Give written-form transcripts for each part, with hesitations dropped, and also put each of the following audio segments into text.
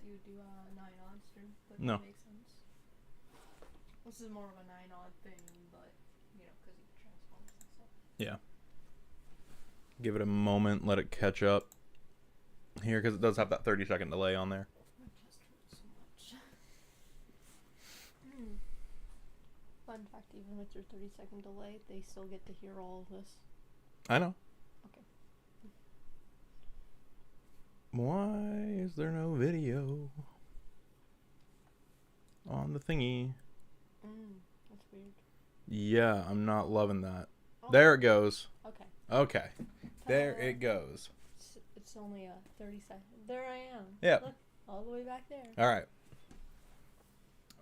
you would do a 9-odd stream, but No. that makes sense. This is more of a 9-odd thing, but, you know, because you transform and stuff. Yeah. Give it a moment, let it catch up here, because it does have that 30-second delay on there. My chest hurts so much. Fun fact, even with your 30-second delay, they still get to hear all of this. I know. Okay. Why is there no video on the thingy? That's weird. Yeah, I'm not loving that. Oh. There it goes. Okay. Okay. There it goes. It's only a 30 second. There I am. Yeah. Look, all the way back there. All right.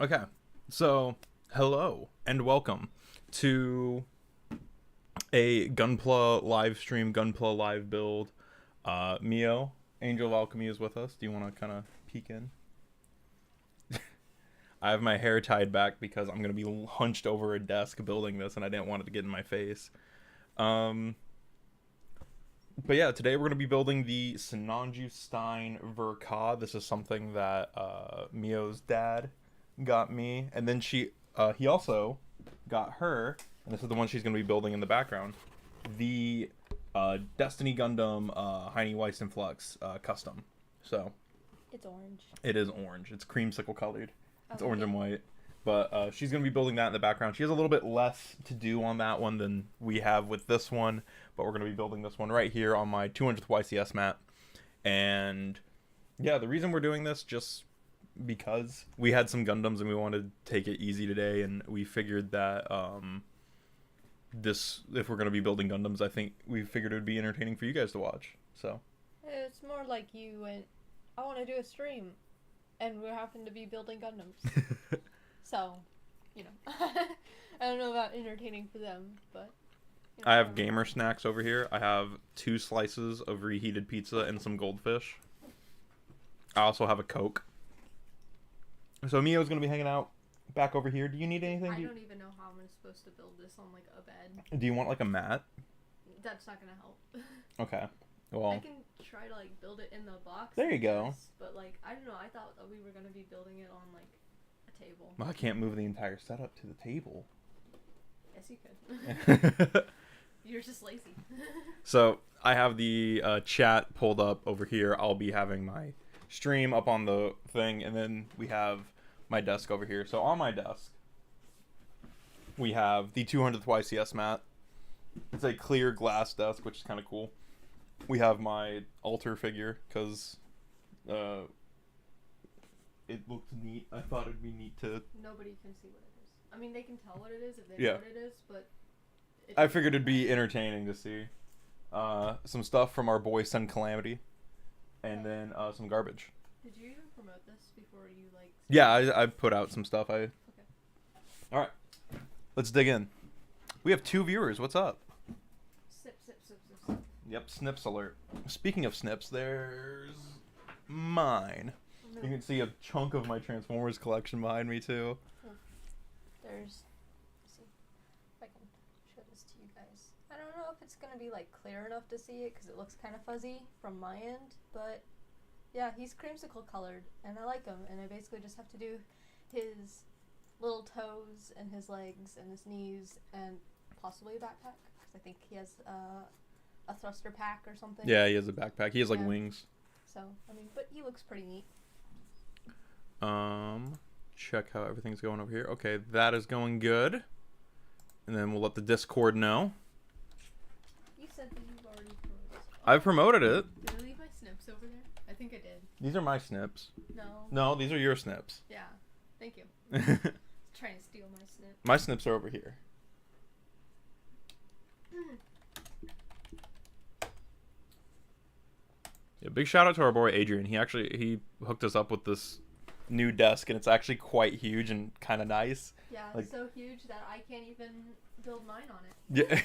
Okay. So, hello and welcome to a GunPla live stream, GunPla live build. Mio, Angel of Alchemy is with us. Do you want to kind of peek in? I have my hair tied back because I'm going to be hunched over a desk building this, and I didn't want it to get in my face. But yeah, today we're going to be building the Sinanju Stein Verka. This is something that Mio's dad got me, and then he also got her, and this is the one she's going to be building in the background, the Destiny Gundam Heine Weissenflux custom. So it's orange. It is orange. It's creamsicle colored. It's orange and white. But she's going to be building that in the background. She has a little bit less to do on that one than we have with this one. But we're going to be building this one right here on my 200th YCS map. And yeah, the reason we're doing this just because we had some Gundams and we wanted to take it easy today. And we figured that if we're going to be building Gundams, I think we figured it would be entertaining for you guys to watch. So it's more like you went, I want to do a stream. And we happen to be building Gundams. So, you know. I don't know about entertaining for them, but... You know, I have gamer snacks over here. I have 2 slices of reheated pizza and some goldfish. I also have a Coke. So Mio's going to be hanging out back over here. Do you need anything? I don't even know how I'm supposed to build this on, like, a bed. Do you want, like, a mat? That's not going to help. Okay. Well, I can try to, like, build it in the box. There you go. But, like, I don't know. I thought that we were going to be building it on, like, a table. I can't move the entire setup to the table. Yes, you could. You're just lazy. So, I have the chat pulled up over here. I'll be having my stream up on the thing, and then we have my desk over here. So, on my desk, we have the 200th YCS mat. It's a clear glass desk, which is kind of cool. We have my altar figure, because it looks neat. I thought it'd be neat to... Nobody can see what it is. I mean, they can tell what it is if they Yeah. know what it is, but... I figured it'd be entertaining to see. Some stuff from our boy Sun Calamity, and then some garbage. Did you even promote this before you, like... Yeah, I put out some stuff. Okay. Alright. Let's dig in. We have 2 viewers. What's up? Sip, sip, sip, sip, sip. Yep, snips alert. Speaking of snips, there's mine. No. You can see a chunk of my Transformers collection behind me, too. There's... Let's see if I can show this to you guys. I don't know if it's going to be, like, clear enough to see it, because it looks kind of fuzzy from my end, but... Yeah, he's creamsicle colored, and I like him, and I basically just have to do his little toes, and his legs, and his knees, and possibly a backpack, because I think he has a thruster pack or something. Yeah, he has a backpack. He has, like, Yeah. wings. So, I mean, but he looks pretty neat. Check how everything's going over here. Okay, that is going good. And then we'll let the Discord know. You said that you've already promoted this. I've promoted it. Did I leave my snips over there? I think I did. These are my snips. No. No, these are your snips. Yeah. Thank you. Trying to steal my snip. My snips are over here. Yeah, big shout out to our boy Adrian. He hooked us up with this new desk, and it's actually quite huge and kind of nice. Yeah, Like- so huge that I can't even build mine on it. Yeah.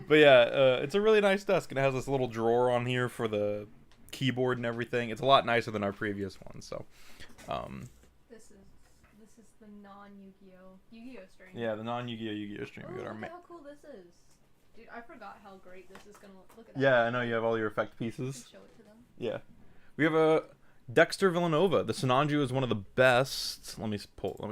But yeah, it's a really nice desk, and it has this little drawer on here for the keyboard and everything. It's a lot nicer than our previous one. So, This is the non-Yu-Gi-Oh stream. yeah, the non-Yu-Gi-Oh Yu-Gi-Oh stream. We got our Look at how cool this is. Dude, I forgot how great this is gonna look. Look at that. Yeah, I know you have all your effect You pieces. can show it to them. Yeah, we have a Dexter Villanova. The Sinanju is one of the best. Let me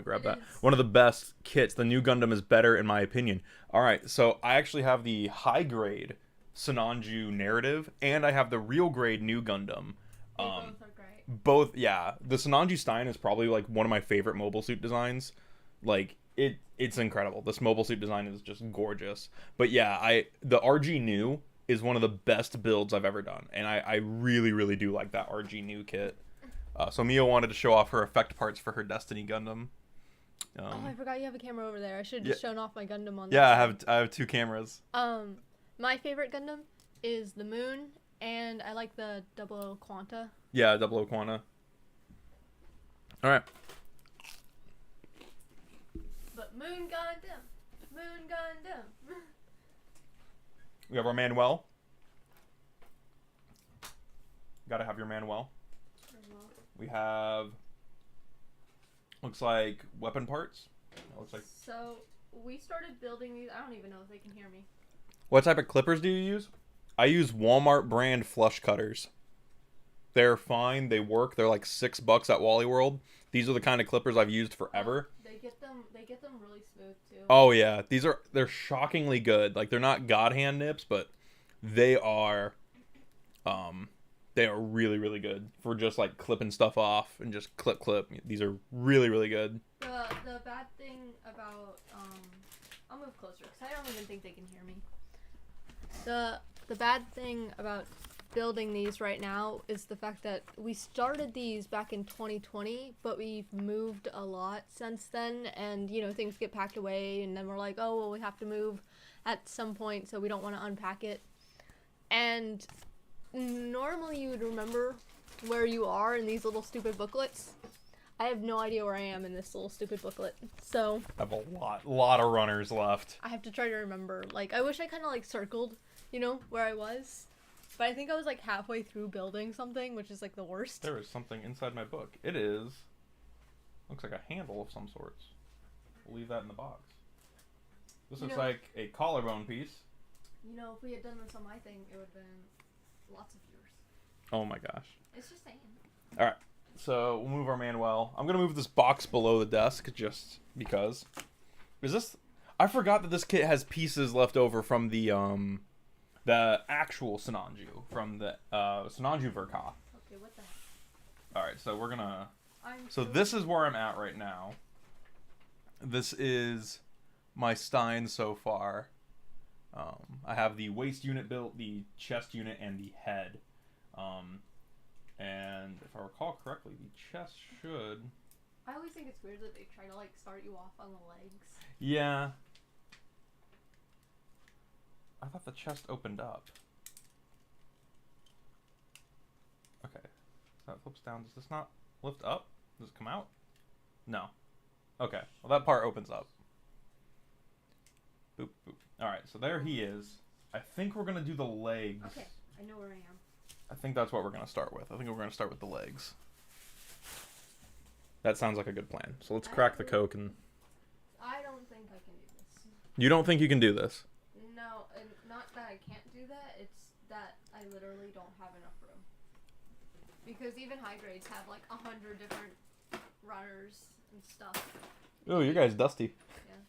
grab that. is. One of the best kits. The new Gundam is better in my opinion. All right, so I actually have the high grade Sinanju narrative, and I have the real grade new Gundam. They both are great. Both, yeah. The Sinanju Stein is probably like one of my favorite mobile suit designs. Like it's incredible. This mobile suit design is just gorgeous. But yeah, the RG new is one of the best builds I've ever done, and I really, really do like that RG new kit. So Mia wanted to show off her effect parts for her Destiny Gundam. Oh, I forgot you have a camera over there. I should have just shown off my Gundam on. Yeah, I have two cameras. My favorite Gundam is the Moon, and I like the 00 Quanta. Yeah, 00 Quanta. All right. But Moon Gundam. We have our Manuel. Gotta have your Manuel. We have, looks like weapon parts. Looks like. So we started building these. I don't even know if they can hear me. What type of clippers do you use? I use Walmart brand flush cutters. They're fine. They work. They're like $6 at Wally World. These are the kind of clippers I've used forever. They get them really smooth too. Oh yeah, they're shockingly good. Like they're not god hand nips, but they are really, really good for just like clipping stuff off and just clip. These are really, really good. The bad thing about I'll move closer because I don't even think they can hear me. The bad thing about building these right now is the fact that we started these back in 2020, but we've moved a lot since then, and you know, things get packed away, and then we're like, oh well, we have to move at some point, so we don't want to unpack it. And normally you would remember where you are in these little stupid booklets. I have no idea where I am in this little stupid booklet, so I have a lot of runners left. I have to try to remember. Like, I wish I kind of like circled, you know, where I was. But I think I was like halfway through building something, which is like the worst. There is something inside my book. It is, looks like a handle of some sorts. We'll leave that in the box. This looks like a collarbone piece. You know, if we had done this on my thing, it would have been lots of years. Oh my gosh. It's just saying. All right, so we'll move our Manuel. I'm gonna move this box below the desk just because. Is this? I forgot that this kit has pieces left over from the actual Sinanju, from the Sinanju Verka. Okay, what the heck? Alright, so we're gonna... So this is where I'm at right now. This is my Stein so far. I have the waist unit built, the chest unit, and the head. And if I recall correctly, the chest should... I always think it's weird that they try to like start you off on the legs. Yeah. I thought the chest opened up. Okay. So that flips down. Does this not lift up? Does it come out? No. Okay. Well, that part opens up. Boop, boop. Alright, so there he is. I think we're going to do the legs. Okay, I know where I am. I think that's what we're going to start with. I think we're going to start with the legs. That sounds like a good plan. So let's crack the Coke and... I don't think I can do this. You don't think you can do this? No, and not that I can't do that, it's that I literally don't have enough room. Because even high grades have like 100 different runners and stuff. Oh, your guy's dusty. Yeah.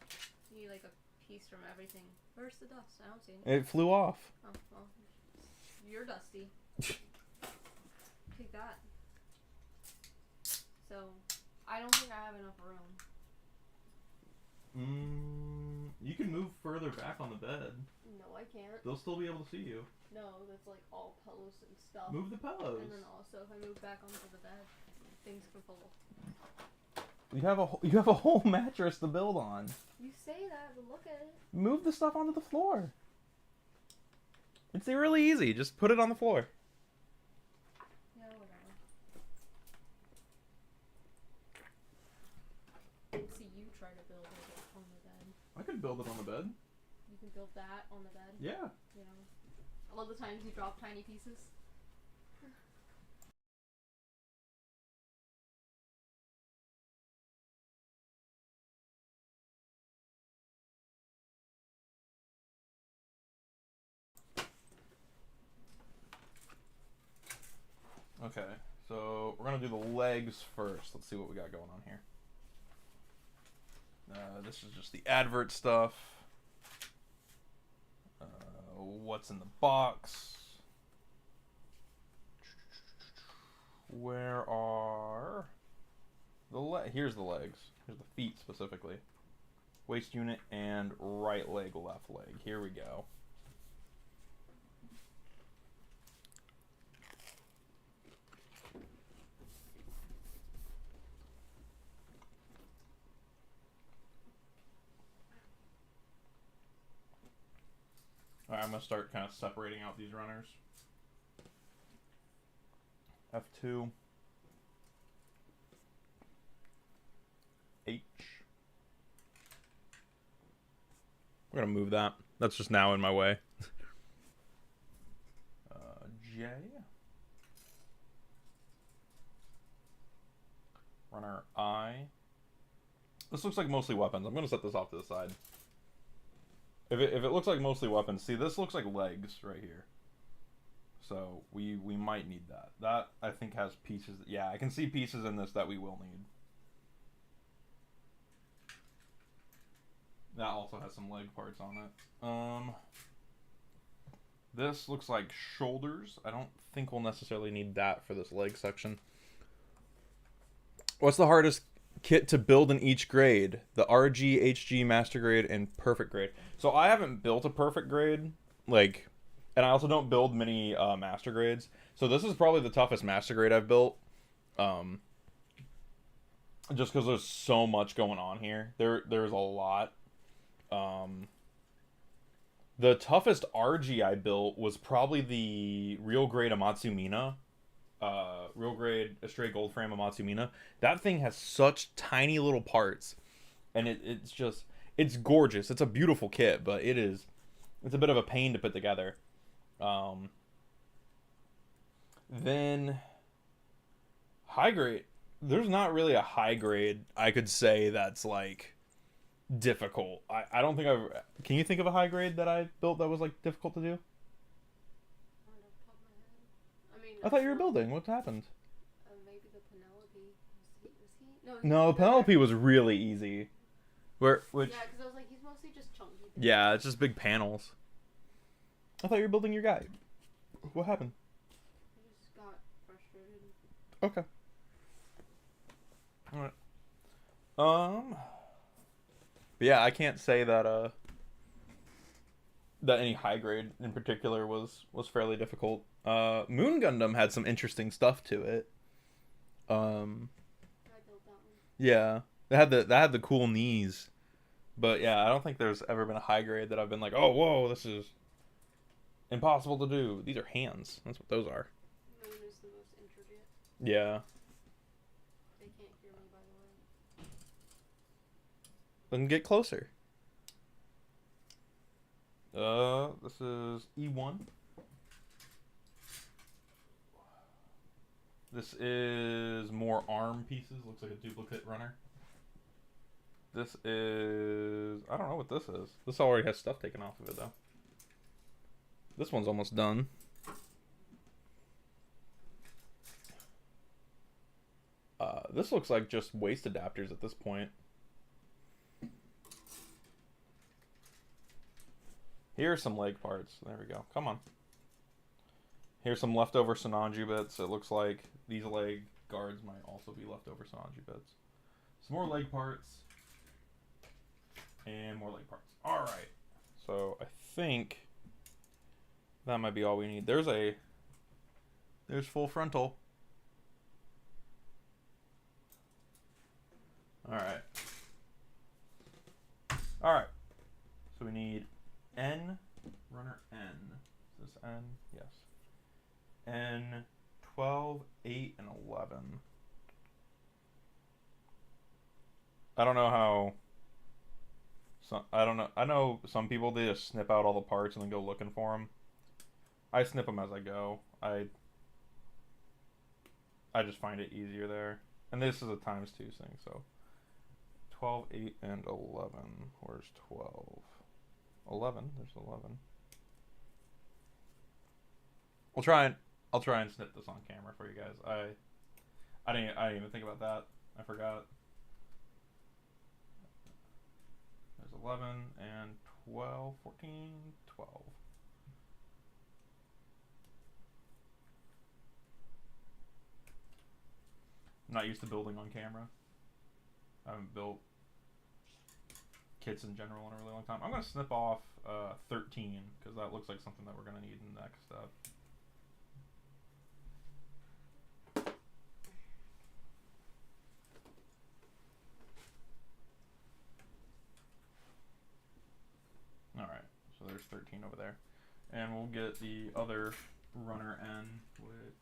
You need like a piece from everything. Where's the dust? I don't see it. It flew off. Oh, well. You're dusty. Take that. So, I don't think I have enough room. You can move further back on the bed. No, I can't. They'll still be able to see you. No, that's like all pillows and stuff. Move the pillows. And then also, if I move back onto the bed, things can fall. You have a whole mattress to build on. You say that, but look at it. Move the stuff onto the floor. It's really easy. Just put it on the floor. Yeah, whatever. See, you try to build it on the bed. I could build it on the bed. You can build that on the bed? Yeah. You know, a lot of the times you drop tiny pieces. Okay, so we're gonna do the legs first. Let's see what we got going on here. This is just the advert stuff. What's in the box? Where are the here's the legs. Here's the feet specifically. Waist unit and right leg, left leg. Here we go. Alright, I'm going to start kind of separating out these runners. F2. H. We're going to move that. That's just now in my way. J. Runner I. This looks like mostly weapons. I'm going to set this off to the side. If it looks like mostly weapons, see, this looks like legs right here. So we might need that. That, I think, has pieces. Yeah, I can see pieces in this that we will need. That also has some leg parts on it. This looks like shoulders. I don't think we'll necessarily need that for this leg section. What's the hardest kit to build in each grade? The RG, HG, Master Grade, and Perfect Grade. So I haven't built a Perfect Grade, like, and I also don't build many Master Grades. So this is probably the toughest Master Grade I've built. Just because there's so much going on here. There's a lot. The toughest RG I built was probably the Real Grade Amatsu Mina. Real Grade Astray Gold Frame Amatsu Mina. That thing has such tiny little parts. And it's gorgeous. It's a beautiful kit, but it's a bit of a pain to put together. Then high grade. There's not really a high grade I could say that's like difficult. I don't think I've... Can you think of a high grade that I built that was like difficult to do? I thought you were building. What happened? Maybe the Penelope. No, Penelope was really easy. Yeah, because I was like, he's mostly just chunky. Yeah, it's just big panels. I thought you were building your guy. What happened? I just got frustrated. Okay. Alright. But yeah, I can't say that that any high grade in particular was fairly difficult. Moon Gundam had some interesting stuff to it. I built that one. Yeah, that had the cool knees. But yeah, I don't think there's ever been a high grade that I've been like, oh, whoa, this is impossible to do. These are hands. That's what those are. Moon is the most intricate. Yeah. They can't hear me, by the way. Then get closer. This is E1. This is more arm pieces. Looks like a duplicate runner. This is... I don't know what this is. This already has stuff taken off of it, though. This one's almost done. This looks like just waist adapters at this point. Here are some leg parts. There we go. Come on. Here's some leftover Sonanju bits. It looks like these leg guards might also be leftover Sonanju bits. Some more leg parts. And more leg parts. Alright. So I think that might be all we need. There's full frontal. Alright. Alright. So we need N, runner N. Is this N? Yes. N, 12, 8, and 11. I don't know how... I don't know. I know some people, they just snip out all the parts and then go looking for them. I snip them as I go. I just find it easier there. And this is a times 2 thing, so... 12, 8, and 11. Where's 12? 11. There's 11. I'll try and snip this on camera for you guys. I didn't even think about that. I forgot. There's 11 and 12, 14, 12. I'm not used to building on camera. I haven't built kits in general in a really long time. I'm going to snip off 13 because that looks like something that we're going to need in the next step. Alright, so there's 13 over there. And we'll get the other runner N, which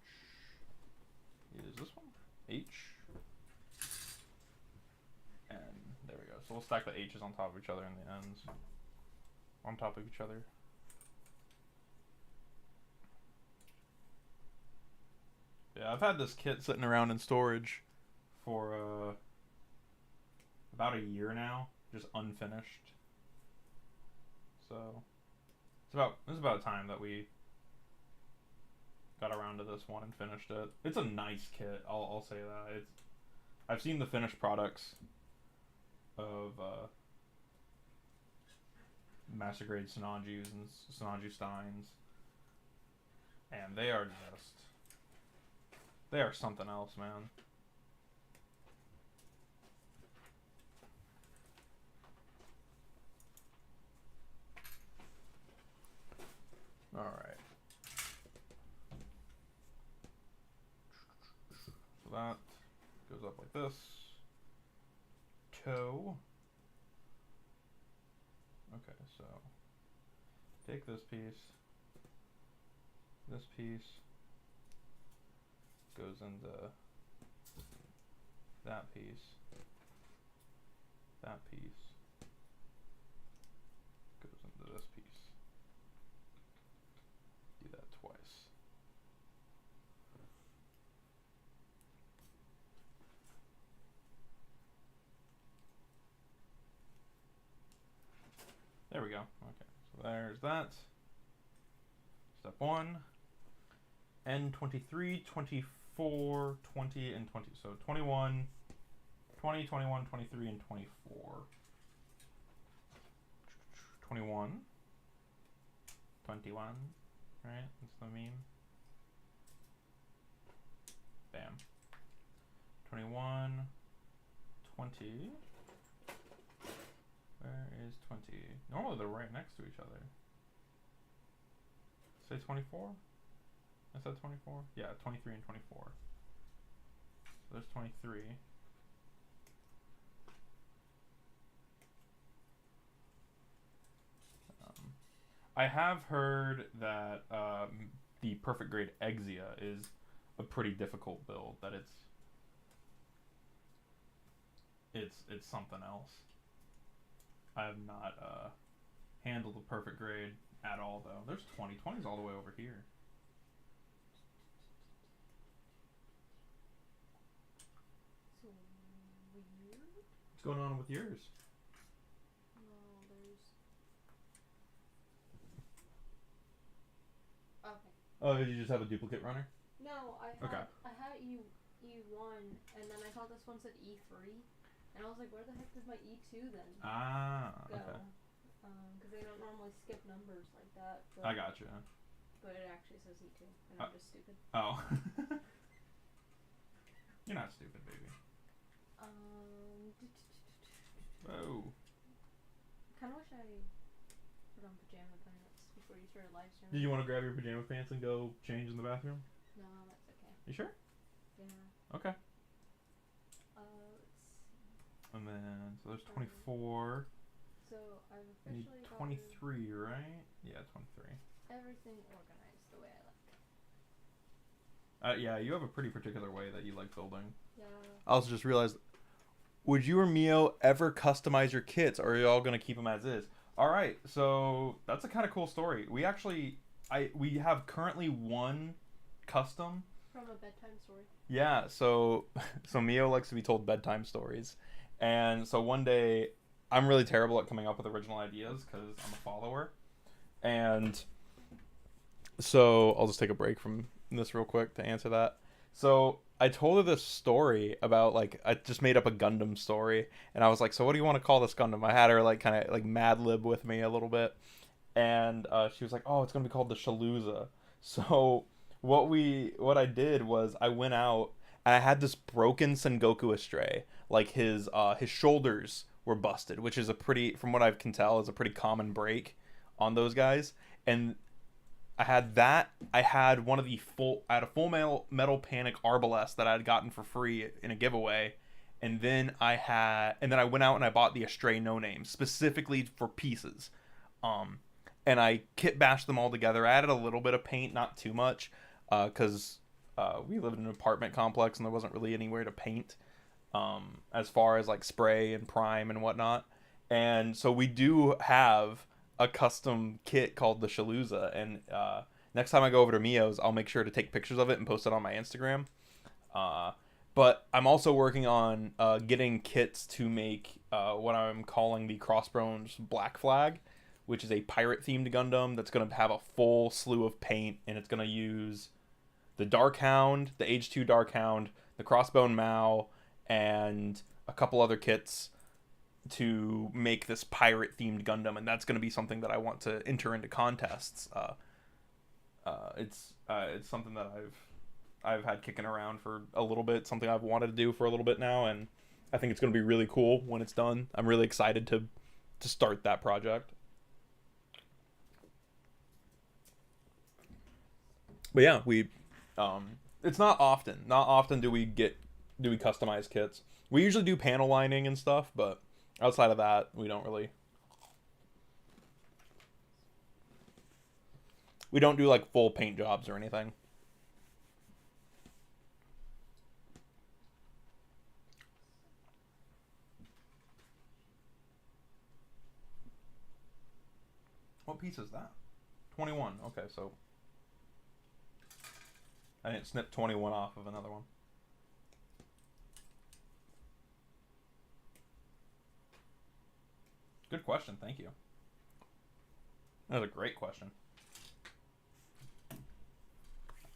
is this one? H. And there we go. So we'll stack the H's on top of each other and the N's on top of each other. Yeah, I've had this kit sitting around in storage for about a year now, just unfinished. So it's about time that we got around to this one and finished it. It's a nice kit. I'll say that. I've seen the finished products of master grade Sinanjus and Sinanju Steins, and they are something else, man. All right. So that goes up like this. Toe. Okay, so take this piece. This piece goes into that piece. That piece goes into this piece. Do that twice. There we go. Okay, so there's that. Step 1. N 23, 24, 20, and 20. So 21, 20, 21, 23, and 24. 21. 21. Right? That's the meme. Bam. 21. 20. Where is 20? Normally they're right next to each other. Say 24? I said 24? Yeah, 23 and 24. So there's 23. I have heard that the perfect grade Exia is a pretty difficult build. That it's something else. I have not handled the perfect grade at all, though. There's 20. 20's all the way over here. So weird. What's going on with yours? No, there's. Okay. Oh, did you just have a duplicate runner? No, I had E1, and then I thought this one said E3. And I was like, where the heck did my E2 then go? Okay. Because they don't normally skip numbers like that. But, I gotcha. But it actually says E2, and I'm just stupid. Oh. You're not stupid, baby. Whoa. Kind of wish I put on pajama pants before you started live streaming. Did you want to grab your pajama pants and go change in the bathroom? No, that's okay. You sure? Yeah. Okay. Let's see. And then, so there's 24. So I've You need officially 23, right? Yeah, 23. everything organized the way I like. Yeah, you have a pretty particular way that you like building. Yeah. I also just realized, would you or Mio ever customize your kits, or are you all going to keep them as is? All right, so that's a kind of cool story. We actually, we have currently one custom. From a bedtime story. Yeah, so Mio likes to be told bedtime stories. And so one day, I'm really terrible at coming up with original ideas because I'm a follower. And so I'll just take a break from this real quick to answer that. So I told her this story about like I just made up a Gundam story, and I was like, "So what do you want to call this Gundam?" I had her like kind of like Mad Lib with me a little bit, and she was like, "Oh, it's gonna be called the Shaluza." So what I did was I went out and I had this broken Sengoku Astray. Like his shoulders were busted, which is a pretty, from what I can tell, is a pretty common break on those guys. And I had that. I had one of the full. I had a full metal panic Arbalest that I had gotten for free in a giveaway, and then I went out and I bought the Astray No Name specifically for pieces, um, and I kit bashed them all together. I added a little bit of paint, not too much, because we lived in an apartment complex and there wasn't really anywhere to paint, as far as like spray and prime and whatnot. And so we do have a custom kit called the Shaluza, and next time I go over to Mio's, I'll make sure to take pictures of it and post it on my Instagram. Uh, but I'm also working on getting kits to make what I'm calling the Crossbones Black Flag, which is a pirate themed Gundam that's going to have a full slew of paint, and it's going to use the Dark Hound, the H2 Dark Hound, the Crossbone Mao, and a couple other kits to make this pirate themed Gundam, and that's going to be something that I want to enter into contests. It's something that I've had kicking around for a little bit, something I've wanted to do for a little bit now, and I think it's going to be really cool when it's done. I'm really excited to start that project. But yeah, it's not often do we customize kits. We usually do panel lining and stuff, but outside of that, we don't really. We don't do like full paint jobs or anything. What piece is that? 21. Okay, so I didn't snip 21 off of another one. Good question. Thank you. That was a great question.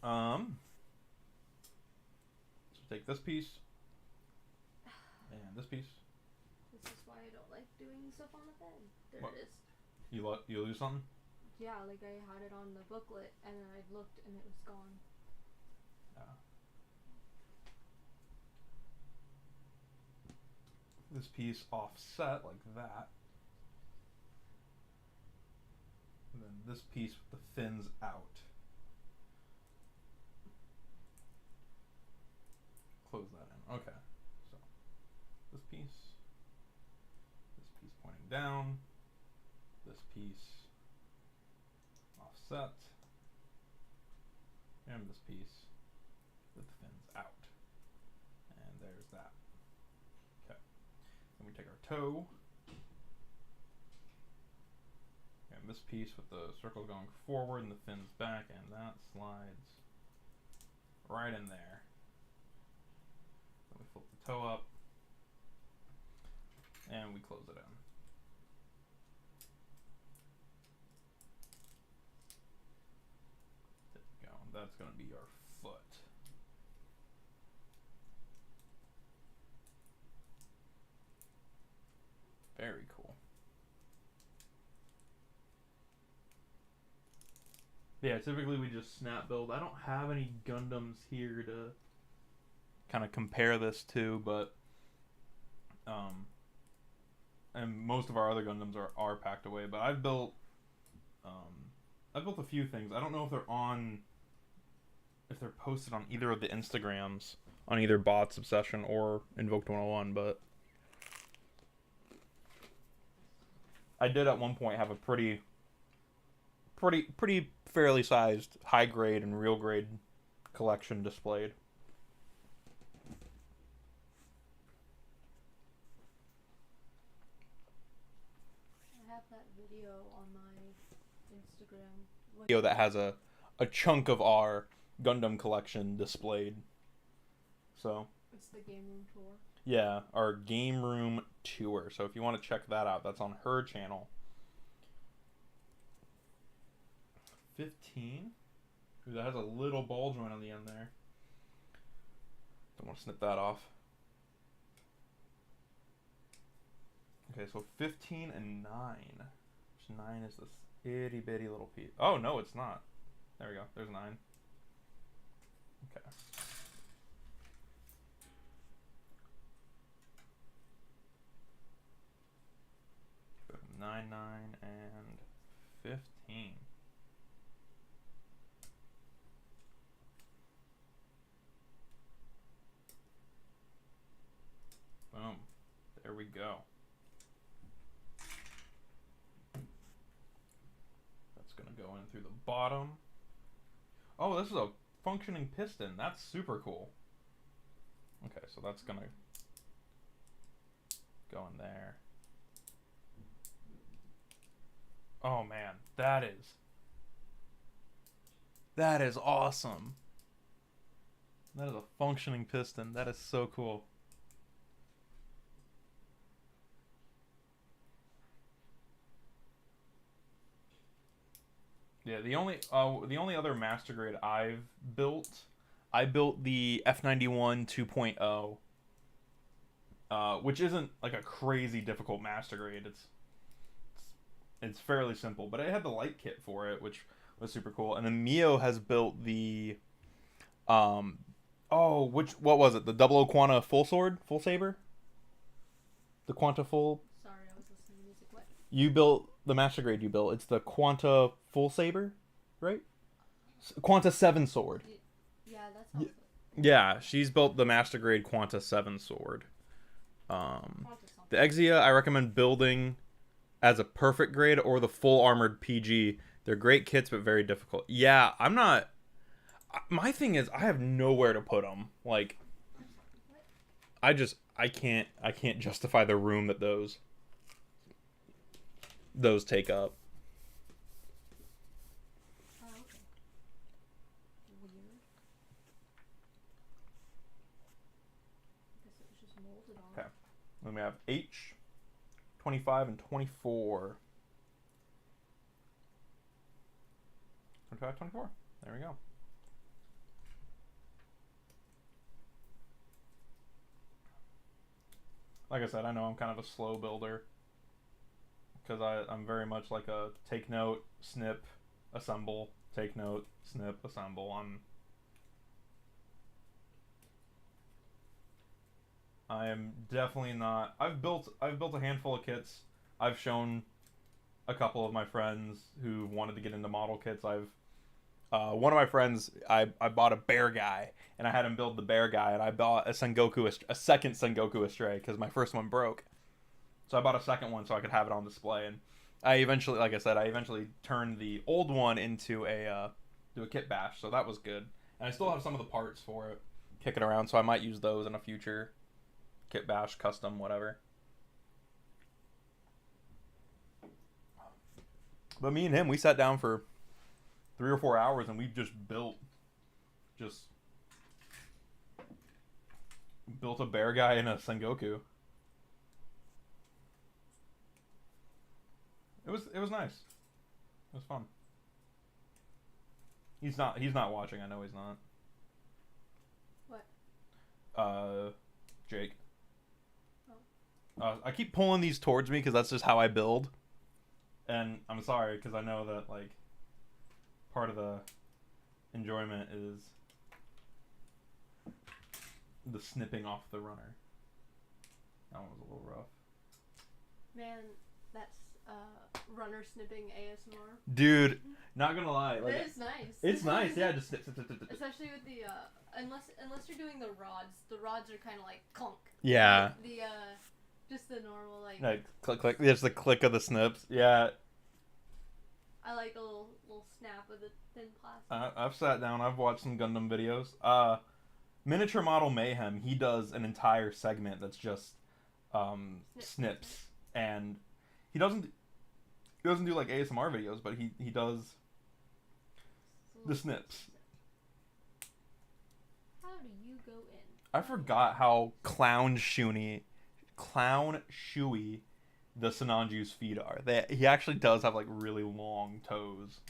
So take this piece and this piece. This is why I don't like doing stuff on the bed. There What? it is. You lose something? Yeah, like I had it on the booklet and then I looked and it was gone. This piece offset like that. And then this piece with the fins out. Close that in. Okay. So this piece pointing down, this piece offset, and this piece with the fins out. And there's that. Okay. Then we take our toe, and this piece with the circle going forward and the fins back, and that slides right in there. Then we flip the toe up, and we close it in. There we go. That's going to be our foot. Very cool. Yeah, typically we just snap build. I don't have any Gundams here to kind of compare this to, but and most of our other Gundams are packed away. But I've built a few things. I don't know if they're posted on either of the Instagrams, on either Bots Obsession or Invoked101, but I did at one point have a pretty fairly sized high grade and real grade collection displayed. I have that video on my Instagram. Video that has a chunk of our Gundam collection displayed. So It's the game room tour. yeah, our game room tour. So if you want to check that out, that's on her channel. 15. Ooh, that has a little ball joint on the end there. Don't want to snip that off. Okay, so 15 and 9. Which 9 is this itty bitty little piece. Oh, no, it's not. There we go. There's 9. Okay. So 9, 9, and 15. Boom. There we go. That's going to go in through the bottom. Oh, this is a functioning piston. That's super cool. Okay, so that's going to go in there. Oh, man. That is awesome. That is a functioning piston. That is so cool. Yeah, the only other master grade I built the F91 2.0, which isn't like a crazy difficult master grade. It's fairly simple, but it had the light kit for it, which was super cool. And then Mio has built the what was it? The Double O Quanta full saber? The Quanta full. Sorry, I was listening to music. What? You built the master grade. You built. It's the Quanta full saber, right? Quanta 7 sword. Yeah, that's awesome. Yeah, she's built the master grade Quanta 7 sword. The Exia I recommend building as a perfect grade or the full armored PG. They're great kits, but very difficult. Yeah, I'm not. My thing is, I have nowhere to put them. Like, I can't justify the room that those take up. Oh, okay. Weird. I guess it was just molded on. Okay. Then we have H, 25, and 24. 25, 24. There we go. Like I said, I know I'm kind of a slow builder. Because I'm very much like a take note, snip, assemble, take note, snip, assemble. I am definitely not. I've built a handful of kits. I've shown a couple of my friends who wanted to get into model kits. One of my friends, I bought a bear guy, and I had him build the bear guy, and I bought a second Sengoku Astray because my first one broke. So I bought a second one so I could have it on display, and I eventually turned the old one into a kit bash, so that was good. And I still have some of the parts for it kicking around, so I might use those in a future kit bash, custom, whatever. But me and him, we sat down for 3 or 4 hours, and we just built a bear guy and a Sengoku. It was nice. It was fun. He's not watching. I know he's not. What? Jake. Oh. I keep pulling these towards me because that's just how I build. And I'm sorry because I know that like part of the enjoyment is the snipping off the runner. That one was a little rough. Man, that's runner snipping ASMR. Dude, not gonna lie, like It is nice. it's nice, yeah. Just snip. Especially with the unless you're doing the rods are kind of like clunk. Yeah. The just the normal like. Like click click. There's the click of the snips. Yeah. I like a little snap of the thin plastic. I've sat down. I've watched some Gundam videos. Miniature Model Mayhem. He does an entire segment that's just snips, and he doesn't do like ASMR videos, but he does the snips. How do you go in? I forgot how clown shoey the Sinanju's feet are. He actually does have like really long toes.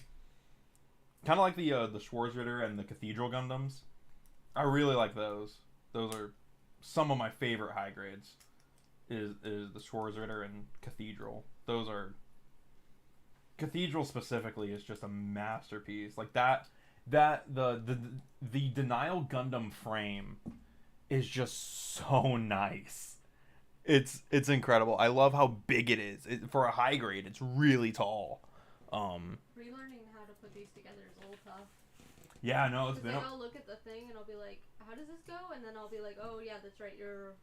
Kind of like the Schwarzritter and the Cathedral Gundams. I really like those. Those are some of my favorite high grades. Is the Schwarzritter and Cathedral. Those are Cathedral specifically is just a masterpiece. Like the Denial Gundam frame is just so nice. It's incredible. I love how big it is. For a high grade, it's really tall. Relearning how to put these together is a little tough. Yeah, no, it's been. Like, I'll look at the thing and I'll be like, "How does this go?" And then I'll be like, "Oh yeah, that's right. You're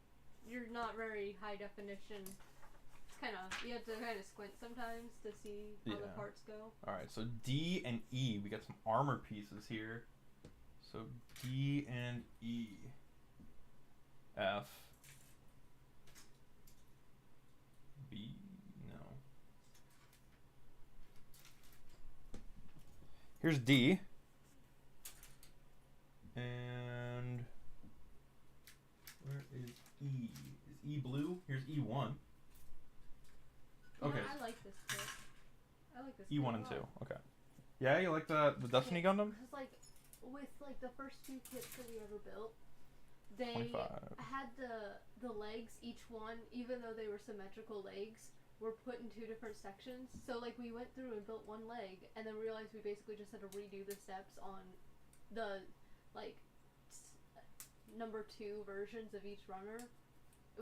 not very high definition." It's kind of, you have to kind of squint sometimes to see how the parts go. All right, so D and E, we got some armor pieces here. So D and E, F, B, no. Here's D. And where is E? Is E blue? Here's E1. Okay. I like this kit. I like this E1 and 2. Okay. Yeah, you like the Destiny Gundam? Because like with like the first two kits that we ever built, they 25. had the legs, each one, even though they were symmetrical legs, were put in two different sections. So like we went through and built one leg, and then realized we basically just had to redo the steps on the like number 2 versions of each runner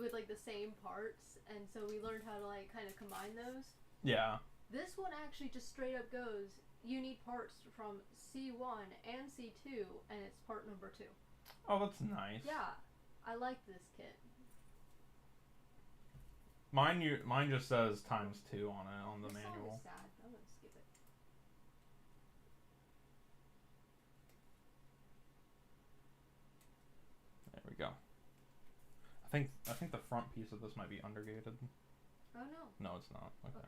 with like the same parts, and so we learned how to like kind of combine those. Yeah. This one actually just straight up goes, you need parts from C1 and C2, and it's part number 2. Oh, that's nice. Yeah, I like this kit. Mine just says ×2 on it on the this manual. Song is sad. I'm gonna skip it. There we go. I think the front piece of this might be undergated. Oh no. No, it's not. Okay.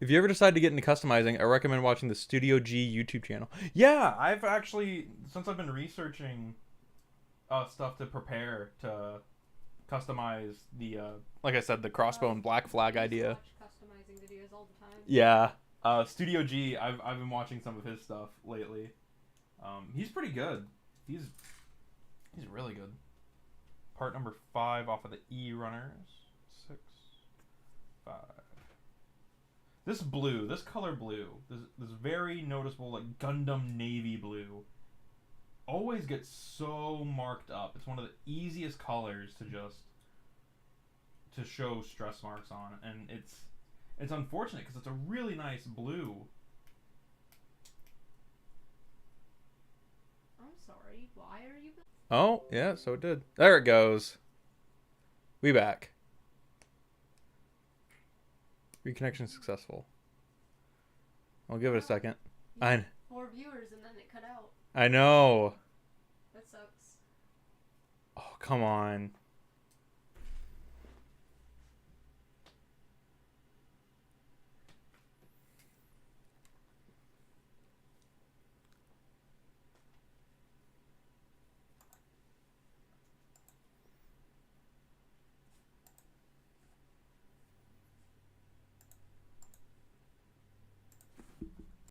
If you ever decide to get into customizing, I recommend watching the Studio G YouTube channel. Yeah, I've actually, since I've been researching stuff to prepare to customize the, like I said, the crossbow and black flag idea. Watch customizing videos all the time. Yeah. Studio G, I've been watching some of his stuff lately. He's pretty good. He's really good. Part number 5 off of the E runners. 6, 5. This blue, this color blue, this very noticeable like Gundam navy blue, always gets so marked up. It's one of the easiest colors to show stress marks on, and it's unfortunate because it's a really nice blue. I'm sorry. Why are you? Oh yeah, so it did. There it goes. We back. Reconnection successful. I'll give it a second. Yeah, 4 viewers and then it cut out. I know. That sucks. Oh, come on.